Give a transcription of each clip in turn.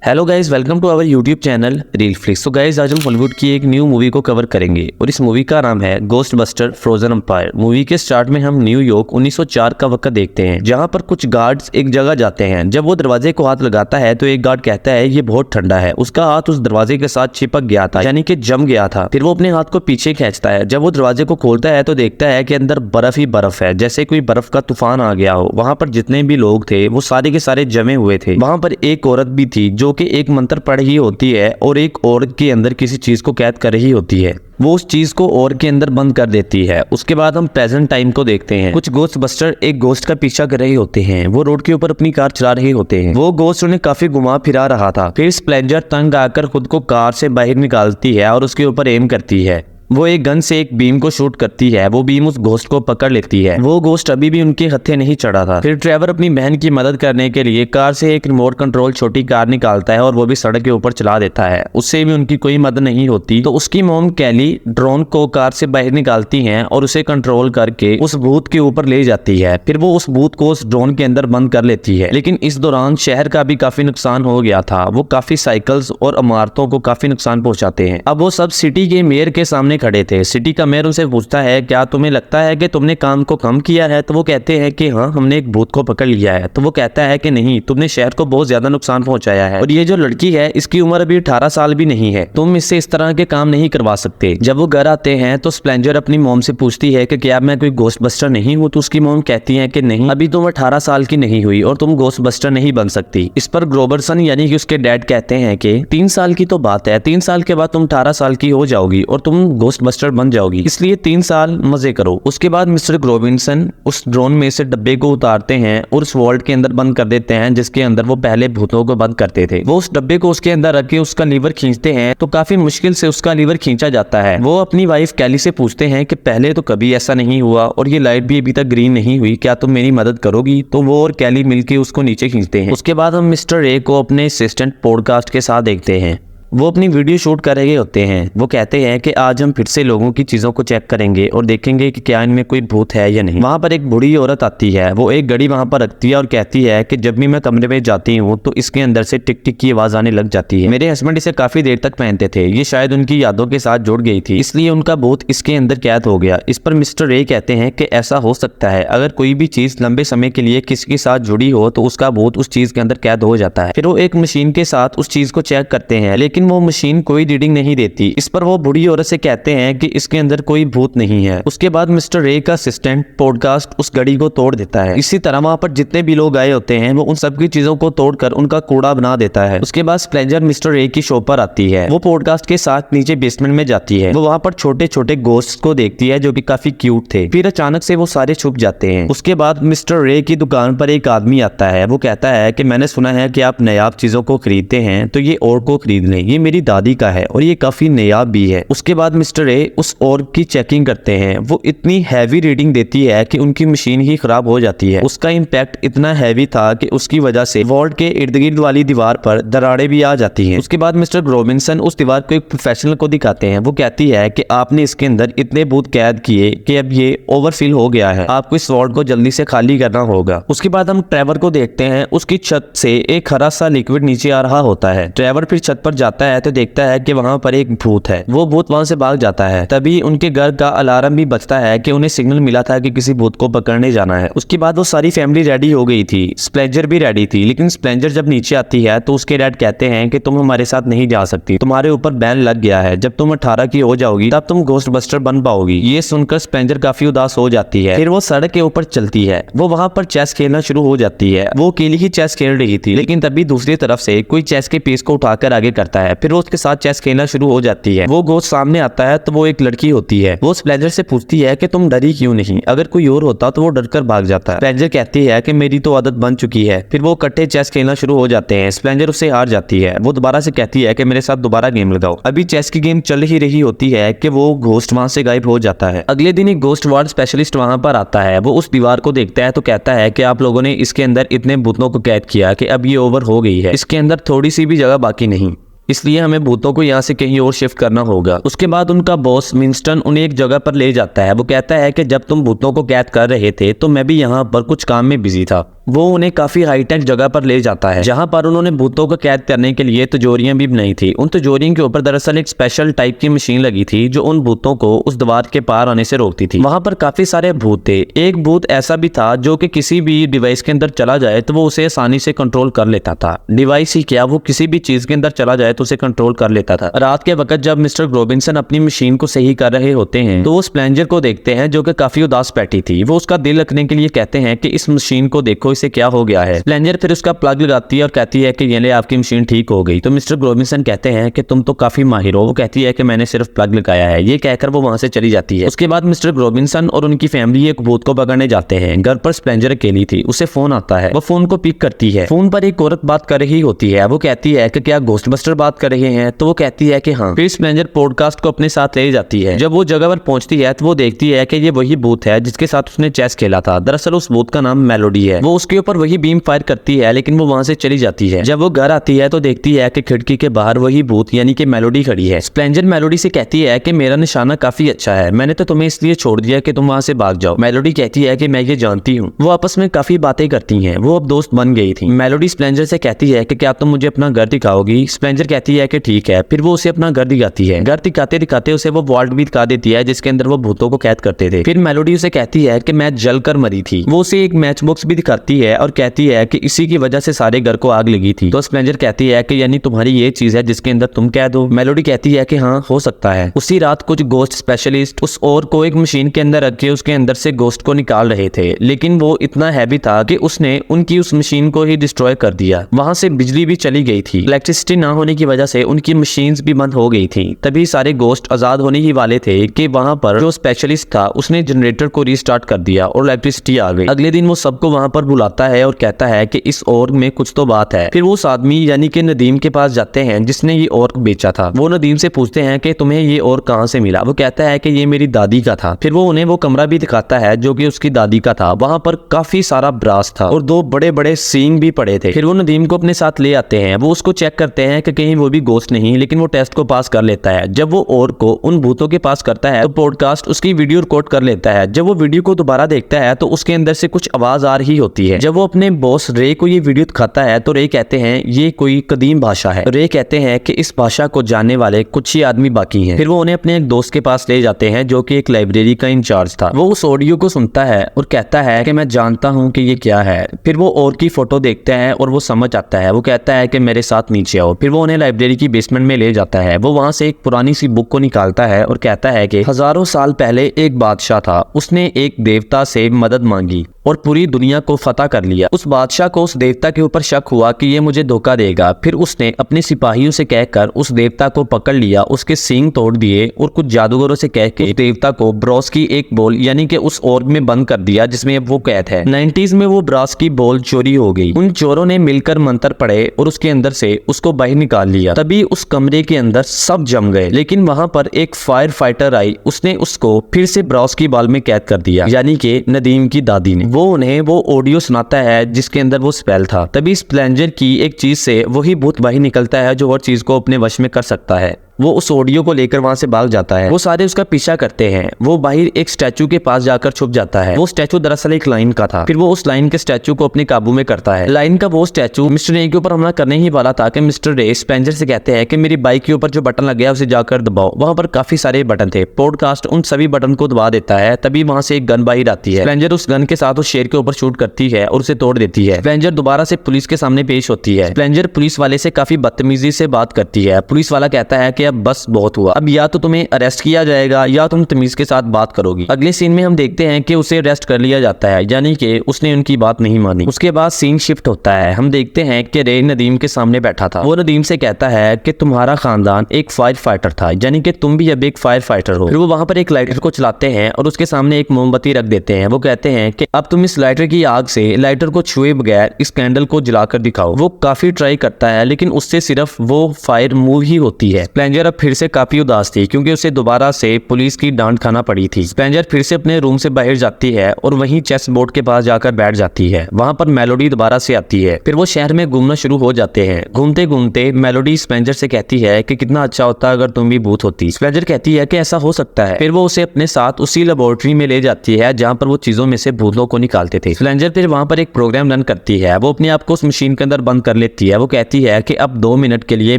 Hello guys, welcome to our YouTube channel Reel Flicks. तो guys आज हम Hollywood की एक न्यू मूवी को कवर करेंगे और इस मूवी का नाम है Ghost Buster Frozen Empire. Movie के स्टार्ट में हम न्यूयॉर्क 1904 का वक्त देखते हैं, जहां पर कुछ गार्ड्स एक जगह जाते हैं। जब वो दरवाजे को हाथ लगाता है तो एक गार्ड कहता है ये बहुत ठंडा है। उसका हाथ उस दरवाजे के साथ चिपक गया था, यानी कि जम गया था। फिर वो अपने हाथ को पीछे खींचता है। जब वो दरवाजे को खोलता है तो देखता है कि अंदर बर्फ ही बर्फ है, जैसे कोई बर्फ का तूफान आ गया हो। वहां पर जितने भी लोग थे वो सारे के सारे जमे हुए थे। वहां पर एक औरत भी थी जो कि एक मंत्र पढ़ रही होती है और एक औरत के अंदर किसी चीज को कैद कर रही होती है। वो उस चीज को और के अंदर बंद कर देती है। उसके बाद हम प्रेजेंट टाइम को देखते हैं। कुछ गोस्ट बस्टर एक गोस्ट का पीछा कर रहे होते हैं। वो रोड के ऊपर अपनी कार चला रहे होते हैं। वो गोस्ट उन्हें काफी घुमा फिरा रहा था। फिर स्प्लेंजर तंग आकर खुद को कार से बाहर निकालती है और उसके ऊपर एम करती है। वो एक गन से एक बीम को शूट करती है। वो बीम उस घोस्ट को पकड़ लेती है। वो घोस्ट अभी भी उनके हत्थे नहीं चढ़ा था। फिर ट्रेवर अपनी बहन की मदद करने के लिए कार से एक रिमोट कंट्रोल छोटी कार निकालता है और वो भी सड़क के ऊपर चला देता है। उससे भी उनकी कोई मदद नहीं होती तो उसकी मॉम कैली ड्रोन को कार से बाहर निकालती है और उसे कंट्रोल करके उस भूत के ऊपर ले जाती है। फिर वो उस भूत को उस ड्रोन के अंदर बंद कर लेती है। लेकिन इस दौरान शहर का भी काफी नुकसान हो गया था। वो काफी साइकिल्स और इमारतों को काफी नुकसान पहुंचाते हैं। अब वो सब सिटी के मेयर के सामने खड़े थे। सिटी का मेयर उनसे पूछता है क्या तुम्हें लगता है कि तुमने काम को कम किया है? तो वो कहते हैं कि हाँ, हमने एक भूत को पकड़ लिया है। तो वो कहता है कि नहीं, तुमने शहर को बहुत ज्यादा नुकसान पहुंचाया है और ये जो लड़की है इसकी उम्र अभी 18 साल भी नहीं है। तुम इससे इस तरह के काम नहीं करवा सकते। जब वो घर आते हैं तो स्प्लेंजर अपनी मॉम से पूछती है कि क्या मैं कोई गोस्ट बस्टर नहीं हूँ? तो उसकी मॉम कहती है कि नहीं, अभी तुम 18 साल की नहीं हुई और तुम गोस्ट बस्टर नहीं बन सकती। इस पर ग्रोबरसन यानी कि उसके डैड कहते हैं कि 3 साल की तो बात है, 3 साल के बाद तुम 18 साल की हो जाओगी और तुम गोस्ट बस्टर बन जाओगी, इसलिए 3 साल मजे करो। उसके बाद मिस्टर ग्रोबिन्सन उस ड्रोन में से डब्बे को उतारते हैं और उस वॉल्ट के अंदर बंद कर देते हैं जिसके अंदर वो पहले भूतों को बंद करते थे। वो उस डब्बे को उसके अंदर रख के उसका लीवर खींचते हैं तो काफी मुश्किल से उसका लीवर खींचा जाता है। वो अपनी वाइफ कैली से पूछते हैं कि पहले तो कभी ऐसा नहीं हुआ और ये लाइट भी अभी तक ग्रीन नहीं हुई, क्या तुम मेरी मदद करोगी? तो वो और कैली मिलके उसको नीचे खींचते हैं। उसके बाद हम मिस्टर रे को अपने असिस्टेंट पॉडकास्ट के साथ देखते हैं। वो अपनी वीडियो शूट कर रहे होते हैं। वो कहते हैं कि आज हम फिर से लोगों की चीजों को चेक करेंगे और देखेंगे कि क्या इनमें कोई भूत है या नहीं। वहां पर एक बूढ़ी औरत आती है। वो एक घड़ी वहां पर रखती है और कहती है कि जब भी मैं कमरे में जाती हूँ तो इसके अंदर से टिक टिक की आवाज आने लग जाती है। मेरे हस्बैंड इसे काफी देर तक पहनते थे। ये शायद उनकी यादों के साथ जुड़ गई थी, इसलिए उनका भूत इसके अंदर कैद हो गया। इस पर मिस्टर रे कहते हैं कि ऐसा हो सकता है, अगर कोई भी चीज लंबे समय के लिए किसी के साथ जुड़ी हो तो उसका भूत उस चीज के अंदर कैद हो जाता है। फिर वो एक मशीन के साथ उस चीज को चेक करते हैं, लेकिन वो मशीन कोई रीडिंग नहीं देती। इस पर वो बूढ़ी औरत से कहते हैं कि इसके अंदर कोई भूत नहीं है। उसके बाद मिस्टर रे का असिस्टेंट पॉडकास्ट उस घड़ी को तोड़ देता है। इसी तरह वहां पर जितने भी लोग आए होते हैं वो उन सब की चीजों को तोड़कर उनका कूड़ा बना देता है। उसके बाद स्प्लेंजर मिस्टर रे की शॉप पर आती है। वो पॉडकास्ट के साथ नीचे बेसमेंट में जाती है। वो वहां पर छोटे छोटे गोस्ट को देखती है जो कि काफी क्यूट थे। फिर अचानक से वो सारे छुप जाते हैं। उसके बाद मिस्टर रे की दुकान पर एक आदमी आता है। वो कहता है कि मैंने सुना है कि आप नायाब चीजों को खरीदते हैं, तो ये और को खरीद लें, ये मेरी दादी का है और ये काफी नायाब भी है। उसके बाद मिस्टर रे उस और की चेकिंग करते हैं। वो इतनी हैवी रीडिंग देती है कि उनकी मशीन ही खराब हो जाती है। उसका इम्पैक्ट इतना हैवी था कि उसकी वजह से वॉल्ट के इर्द गिर्द वाली दीवार पर दरारें भी आ जाती हैं। उसके बाद मिस्टर ग्रोबिन्सन उस दीवार को एक प्रोफेशनल को दिखाते हैं। वो कहती है कि आपने इसके अंदर इतने भूत कैद किए कि अब ये ओवरफिल हो गया है, आपको इस वॉल्ट को जल्दी से खाली करना होगा। उसके बाद हम ट्रेवर को देखते हैं। उसकी छत से एक हरा सा लिक्विड नीचे आ रहा होता है। ट्रेवर फिर छत पर जाता है तो देखता है कि वहां पर एक भूत है। वो भूत वहां से भाग जाता है। तभी उनके घर का अलार्म भी बजता है कि उन्हें सिग्नल मिला था कि किसी भूत को पकड़ने जाना है। उसके बाद वो सारी फैमिली रेडी हो गई थी। स्प्लेंजर भी रेडी थी, लेकिन स्प्लेंजर जब नीचे आती है तो उसके डैड कहते हैं कि तुम हमारे साथ नहीं जा सकती, तुम्हारे ऊपर बैन लग गया है, जब तुम 18 की हो जाओगी तब तुम गोस्ट बस्टर बन पाओगी। ये सुनकर स्प्लेंजर काफी उदास हो जाती है। फिर वो सड़क के ऊपर चलती है। वो वहां पर चेस खेलना शुरू हो जाती है। वो अकेली ही चेस खेल रही थी, लेकिन तभी दूसरी तरफ से कोई चेस के पीस को उठाकर आगे करता है। फिर वो उसके साथ चेस खेलना शुरू हो जाती है। वो गोस्ट सामने आता है तो वो एक लड़की होती है। वो स्प्लेंजर से पूछती है कि तुम डरी क्यों नहीं? अगर कोई और होता तो वो डरकर भाग जाता है। स्प्लेंजर कहती है कि मेरी तो आदत बन चुकी है। फिर वो इकट्ठे चेस खेलना शुरू हो जाते हैं। स्प्लेंजर उससे हार जाती है। वो दोबारा से कहती है कि मेरे साथ दोबारा गेम लगाओ। अभी चेस की गेम चल ही रही होती है कि वो घोस्ट वहां से गायब हो जाता है। अगले दिन एक घोस्ट वार्ड स्पेशलिस्ट वहां पर आता है। वो उस दीवार को देखता है तो कहता है कि आप लोगों ने इसके अंदर इतने भूतों को कैद किया कि अब ये ओवर हो गई है, इसके अंदर थोड़ी सी भी जगह बाकी नहीं। इसलिए हमें भूतों को यहाँ से कहीं और शिफ्ट करना होगा। उसके बाद उनका बॉस विंस्टन उन्हें एक जगह पर ले जाता है। वो कहता है कि जब तुम भूतों को कैद कर रहे थे तो मैं भी यहाँ पर कुछ काम में बिजी था। वो उन्हें काफी हाईटेक जगह पर ले जाता है जहां पर उन्होंने भूतों को कैद करने के लिए तिजोरियां भी बनाई थी। उन तिजोरियों के ऊपर दरअसल एक स्पेशल टाइप की मशीन लगी थी जो उन भूतों को उस दीवार के पार आने से रोकती थी। वहां पर काफी सारे भूत थे। एक भूत ऐसा भी था जो कि किसी भी डिवाइस के अंदर चला जाए तो वो उसे आसानी से कंट्रोल कर लेता था। डिवाइस ही क्या, वो किसी भी चीज के अंदर चला जाए तो उसे कंट्रोल कर लेता था। रात के वक्त जब मिस्टर रॉबिन्सन अपनी मशीन को सही कर रहे होते हैं तो वो स्प्लेंजर को देखते हैं जो कि काफी उदास बैठी थी। वो उसका दिल रखने के लिए कहते हैं कि इस मशीन को देखो, इसे क्या हो गया है। स्प्लेंजर फिर उसका प्लग लगाती है और कहती है कि ये ले आपकी मशीन ठीक हो गई। तो मिस्टर रॉबिन्सन कहते हैं कि तुम तो काफी माहिर हो। वो कहती है कि मैंने सिर्फ प्लग लगाया है। ये कहकर वो वहां से चली जाती है। उसके बाद मिस्टर रॉबिन्सन और उनकी फैमिली एक भूत को पकड़ने जाते हैं। घर पर स्प्लेंजर अकेली थी। उसे फोन आता है। वो फोन को पिक करती है। फोन पर एक औरत बात कर रही होती है। वो कहती है कि क्या घोस्टबस्टर बात कर रहे हैं? तो वो कहती है कि हाँ। फिर स्प्लेंजर पॉडकास्ट को अपने साथ ले जाती है। जब वो जगह पर पहुंचती है तो वो देखती है कि ये वही भूत है जिसके साथ उसने चेस खेला था। दरअसल उस भूत का नाम मेलोडी है। वो उसके ऊपर वही बीम फायर करती है लेकिन वो वहां से चली जाती है। जब वो घर आती है तो देखती है कि खिड़की के बाहर वही भूत यानी कि मेलोडी खड़ी है। स्प्लेंजर मेलोडी से कहती है कि मेरा निशाना काफी अच्छा है, मैंने तो तुम्हें इसलिए छोड़ दिया कि तुम वहां से भाग जाओ। मेलोडी कहती है कि मैं ये जानती हूँ। वो आपस में काफी बातें करती हैं। वो अब दोस्त बन गई थी। मेलोडी स्प्लेंजर से कहती है कि क्या तुम मुझे अपना घर दिखाओगी? स्प्लेंजर कहती है कि ठीक है। फिर वो उसे अपना घर दिखाती है। घर दिखाते दिखाते उसे वो वॉल्ट भी दिखा देती है जिसके अंदर वो भूतों को कैद करते थे। फिर मेलोडी उसे कहती है कि मैं जलकर मरी थी। वो उसे एक मैच बॉक्स भी दिखाती है और कहती है कि इसी की वजह से सारे घर को आग लगी थी। तो स्प्लेंजर कहती है कि यानी तुम्हारी ये चीज है जिसके अंदर तुम कैद हो? मेलोडी कहती है कि हाँ, हो सकता है। उसी रात कुछ गोस्ट स्पेशलिस्ट उस और को एक मशीन के अंदर रख के उसके अंदर से गोस्ट को निकाल रहे थे, लेकिन वो इतना हैवी था कि उसने उनकी उस मशीन को ही डिस्ट्रॉय कर दिया। वहां से बिजली भी चली गई थी। इलेक्ट्रिसिटी ना होने की वजह से उनकी मशीन्स भी बंद हो गई थी। तभी सारे गोस्ट आजाद होने ही वाले थे कि वहां पर जो स्पेशलिस्ट था उसने जनरेटर को रीस्टार्ट कर दिया और इलेक्ट्रिसिटी आ गई। अगले दिन वो सबको वहां पर बुलाता है और कहता है कि इस और में कुछ तो बात है। फिर वो उस आदमी यानी कि नदीम के पास जाते हैं जिसने ये और बेचा था। वो नदीम से पूछते हैं कि तुम्हें ये और कहां से मिला? वो कहता है कि ये मेरी दादी का था। फिर वो उन्हें वो कमरा भी दिखाता है जो कि उसकी दादी का था। वहां पर काफी सारा ब्रास था और दो बड़े बड़े सींग भी पड़े थे। फिर वो नदीम को अपने साथ ले आते हैं। वो उसको चेक करते हैं कि कहीं वो भी गोस्ट नहीं, लेकिन वो टेस्ट को पास कर लेता है। जब वो और को उन भूतों के पास करता है तो पॉडकास्ट उसकी वीडियो रिकॉर्ड कर लेता है। जब वो वीडियो को दोबारा देखता है तो उसके अंदर से कुछ आवाज आ रही होती है। जब वो अपने बॉस रे को ये वीडियो दिखाता है तो रे कहते हैं ये कोई कदीम भाषा है। रे कहते हैं कि इस भाषा को जानने वाले कुछ ही आदमी बाकी हैं। फिर वो उन्हें अपने एक दोस्त के पास ले जाते हैं जो कि एक लाइब्रेरी का इंचार्ज था। वो उस ऑडियो को सुनता है और कहता है कि मैं जानता हूं कि ये क्या है। फिर वो और की फोटो देखता है और वो समझ आता है। वो कहता है कि मेरे साथ नीचे आओ। फिर वो उन्हें लाइब्रेरी की बेसमेंट में ले जाता है। वो वहां से एक पुरानी सी बुक को निकालता है और कहता है कि हजारों साल पहले एक बादशाह था। उसने एक देवता से मदद मांगी और पूरी दुनिया को फतह कर लिया। उस बादशाह को उस देवता के ऊपर शक हुआ कि ये मुझे धोखा देगा। फिर उसने अपने सिपाहियों से कहकर उस देवता को पकड़ लिया, उसके सींग तोड़ दिए और कुछ जादूगरों से कह के देवता को ब्रॉस की एक बॉल यानी कि उस ऑर्ब में बंद कर दिया जिसमें अब वो कैद है। 90s में वो ब्रॉस की बॉल चोरी हो गई। उन चोरों ने मिलकर मंत्र पढ़े और उसके अंदर से उसको बाहर निकाल लिया। तभी उस कमरे के अंदर सब जम गए, लेकिन वहां पर एक फायर फाइटर आई। उसने उसको फिर से ब्रॉस की बॉल में कैद कर दिया, यानी कि नदीम की दादी ने। वो उन्हें वो ऑडियो सुनाता है जिसके अंदर वो स्पेल था। तभी स्प्लेंजर की एक चीज से वही भूत बाहर निकलता है जो हर चीज को अपने वश में कर सकता है। वो उस ऑडियो को लेकर वहां से भाग जाता है। वो सारे उसका पीछा करते हैं। वो बाहर एक स्टैचू के पास जाकर छुप जाता है। वो स्टैचू दरअसल एक लाइन का था। फिर वो उस लाइन के स्टैचू को अपने काबू में करता है। लाइन का वो स्टैचू मिस्टर रे के ऊपर हमला करने ही वाला था कि मिस्टर रे स्पेंजर से कहते हैं कि मेरी बाइक के ऊपर जो बटन लग गया उसे जाकर दबाओ। वहां पर काफी सारे बटन थे। पॉडकास्ट उन सभी बटन को दबा देता है। तभी वहां से एक गन बाहर आती है। स्पेंजर उस गन के साथ उस शेर के ऊपर शूट करती है और उसे तोड़ देती है। स्पेंजर दोबारा से पुलिस के सामने पेश होती है। स्पेंजर पुलिस वाले से काफी बदतमीजी से बात करती है। पुलिस वाला कहता है कि अब बस बहुत हुआ, अब या तो तुम्हें अरेस्ट किया जाएगा या तुम तमीज के साथ बात करोगी। अगले सीन में हम देखते हैं कि उसे अरेस्ट कर लिया जाता है, यानी कि उसने उनकी बात नहीं मानी। उसके बाद सीन शिफ्ट होता है। हम देखते हैं कि रे नदीम के सामने बैठा था। वो नदीम से कहता है कि तुम्हारा खानदान एक फायर फाइटर था, यानी कि तुम भी अब एक फायर फाइटर हो। फिर वो वहां पर एक लाइटर को चलाते हैं और उसके सामने एक मोमबत्ती रख देते हैं। वो कहते हैं कि अब तुम इस लाइटर की आग से लाइटर को छुए बगैर इस कैंडल को जलाकर दिखाओ। वो काफी ट्राई करता है लेकिन उससे सिर्फ वो फायर मूव ही होती है। स्पेंजर अब फिर से काफी उदास थी क्योंकि उसे दोबारा से पुलिस की डांट खाना पड़ी थी। स्पेंजर फिर से अपने रूम से बाहर जाती है और वहीं चेस बोर्ड के पास जाकर बैठ जाती है। वहां पर मेलोडी दोबारा से आती है। फिर वो शहर में घूमना शुरू हो जाते हैं। घूमते घूमते मेलोडी स्पेंजर से कहती है कि कितना अच्छा होता अगर तुम भी भूत होती। स्पेंजर कहती है कि ऐसा हो सकता है। फिर वो उसे अपने साथ उसी लेबोरेटरी में ले जाती है जहाँ पर वो चीजों में से भूतों को निकालते थे। स्पेंजर फिर वहां पर एक प्रोग्राम रन करती है। वो अपने आप को उस मशीन के अंदर बंद कर लेती है। वो कहती है कि अब 2 मिनट के लिए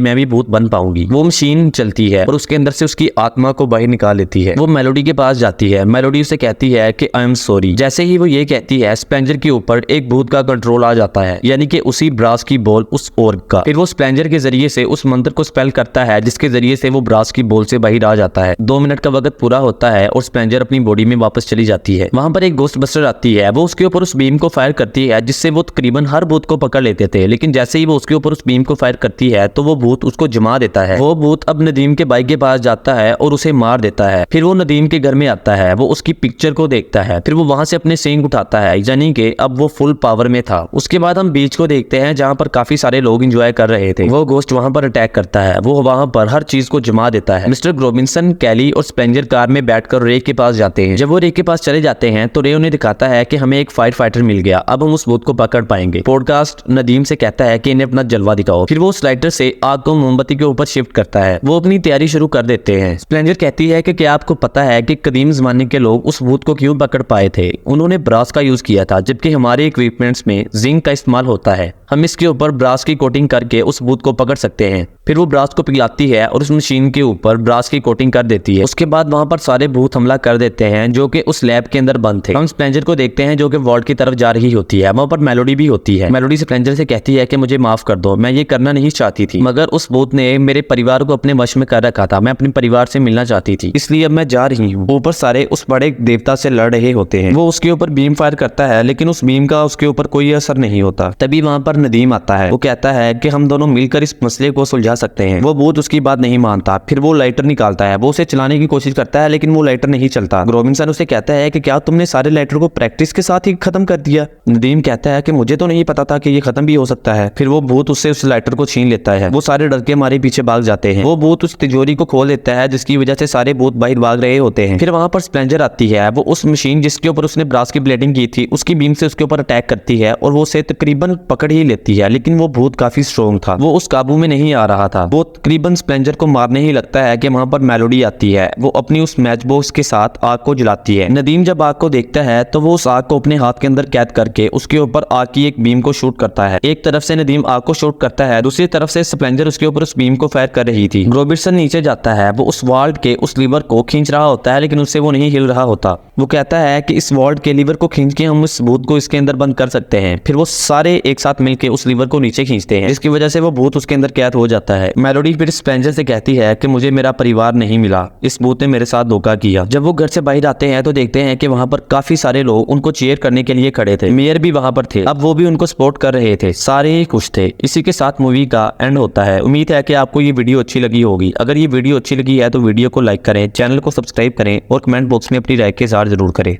मैं भी भूत बन पाऊंगी। वो मशीन चलती है और उसके अंदर से उसकी आत्मा को बाहर निकाल लेती है। वो मेलोडी के पास जाती है। मेलोडी उसे कहती है कि आई एम सॉरी। जैसे ही वो ये कहती है स्पेंजर के ऊपर एक भूत का कंट्रोल आ जाता है, यानी कि उसी ब्रास की बॉल उस ऑर्ग का। फिर वो स्पेंजर के जरिए से उस मंत्र को स्पेल करता है जिसके जरिए से वो ब्रास की बॉल से बाहर आ जाता है। 2 मिनट का वक्त पूरा होता है और स्पेंजर अपनी बॉडी में वापस चली जाती है। वहां पर एक गोस्ट बस्टर आती है। वो उसके ऊपर उस बीम को फायर करती है जिससे वो तकरीबन हर भूत को पकड़ लेते थे, लेकिन जैसे ही वो उसके ऊपर उस बीम को फायर करती है तो वो भूत उसको जमा देता है। वो भूत अब नदीम के भाई के पास जाता है और उसे मार देता है। फिर वो नदीम के घर में आता है। वो उसकी पिक्चर को देखता है। फिर वो वहां से अपने सींग उठाता है, यानी कि अब वो फुल पावर में था। उसके बाद हम बीच को देखते हैं जहां पर काफी सारे लोग एंजॉय कर रहे थे। वो गोस्ट वहां पर अटैक करता है। वो वहां पर हर चीज को जमा देता है। मिस्टर ग्रोबिंसन, कैली और स्पेंजर कार में बैठकर रे के पास जाते हैं। जब वो रे के पास चले जाते हैं तो रे उन्हें दिखाता है कि हमें एक फायर फाइटर मिल गया, अब हम उस भूत को पकड़ पाएंगे। पॉडकास्ट नदीम से कहता है कि इन्हें अपना जलवा दिखाओ। फिर वो स्लाइडर से आग को मोमबत्ती के ऊपर शिफ्ट करता है। वो अपनी तैयारी शुरू कर देते हैं। स्पेंजर कहती है कि क्या आपको पता है कि कदीम जमाने के लोग उस भूत को क्यों पकड़ पाए थे? उन्होंने ब्रास का यूज किया था, जबकि हमारे इक्विपमेंट्स में जिंक का इस्तेमाल होता है। हम इसके ऊपर ब्रास की कोटिंग करके उस भूत को पकड़ सकते हैं। फिर वो ब्रास को पिघलाती है और उस मशीन के ऊपर ब्रास की कोटिंग कर देती है। उसके बाद वहां पर सारे भूत हमला कर देते हैं जो कि उस लैब के अंदर बंद थे। हम स्पेंजर को देखते हैं जो कि वॉर्ड की तरफ जा रही होती है। वहां पर मेलोडी भी होती है। मेलोडी स्पेंजर से कहती है कि मुझे माफ कर दो, मैं ये करना नहीं चाहती थी, मगर उस भूत ने मेरे परिवार को अपने वश में कर रखा था। मैं अपने परिवार से मिलना चाहती थी, इसलिए अब मैं जा रही हूँ। ऊपर सारे उस बड़े देवता से लड़ रहे होते हैं। वो उसके ऊपर बीम फायर करता है, लेकिन उस बीम का उसके ऊपर कोई असर नहीं होता। तभी वहां पर नदीम आता है। वो कहता है कि हम दोनों मिलकर इस मसले को सुलझा सकते हैं। वो भूत उसकी बात नहीं मानता। फिर वो लाइटर निकालता है। वो उसे चलाने की कोशिश करता है, लेकिन वो लाइटर नहीं चलता। ग्रोबिंसन उसे कहता है कि क्या तुमने सारे लाइटर को प्रैक्टिस के साथ ही खत्म कर दिया? नदीम कहता है कि मुझे तो नहीं पता था कि ये खत्म भी हो सकता है। फिर वो भूत उससे उस लाइटर को छीन लेता है। वो सारे डर के मारे पीछे भाग जाते हैं। वो भूत उस तिजोरी को खोल देता है जिसकी वजह से सारे भूत बाहर भाग रहे होते हैं। फिर वहां पर स्पेंजर आती है। वो उस मशीन जिसके ऊपर उसने ब्रास की ब्लेडिंग की थी उसकी बीम से उसके ऊपर अटैक करती है और वो उसे तकरीबन पकड़ ही लेती है, लेकिन वो भूत काफी स्ट्रॉन्ग था। वो उस काबू में नहीं आ रहा था। वो तकरीबन स्पेंजर को मारने ही लगता है कि वहां पर मेलोडी आती है। वो अपनी उस मैच बॉक्स के साथ आग को जलाती है। नदीम जब आग को देखता है तो वो उस आग को अपने हाथ के अंदर कैद करके उसके ऊपर आग की एक बीम को शूट करता है। एक तरफ से नदीम आग को शूट करता है, दूसरी तरफ से स्पेंजर उसके ऊपर उस बीम को फायर कर रही थी। ग्रोबिंसन नीचे जाता है। वो उस वॉल्ट के उस लीवर को खींच रहा होता है, लेकिन उससे वो नहीं हिल रहा होता। वो कहता है कि इस वॉल्ट के लीवर को खींच के हम इस भूत को इसके अंदर बंद कर सकते हैं। फिर वो सारे एक साथ मिलकर उस लीवर को नीचे खींचते हैं, जिसकी वजह से वो भूत उसके अंदर कैद हो जाता है। मेलोडी फिर स्पेंजर से कहती है कि मुझे मेरा परिवार नहीं मिला, इस भूत ने मेरे साथ धोखा किया। जब वो घर से बाहर आते हैं तो देखते हैं कि वहां पर काफी सारे लोग उनको चीयर करने के लिए खड़े थे। मेयर भी वहां पर थे। अब वो भी उनको सपोर्ट कर रहे थे। सारे ही खुश थे। इसी के साथ मूवी का एंड होता है। उम्मीद है कि आपको ये वीडियो अच्छी लगी होगी। अगर ये वीडियो अच्छी लगी है तो वीडियो को लाइक करें, चैनल को सब्सक्राइब करें और कमेंट बॉक्स में अपनी राय के इज़हार जरूर करें।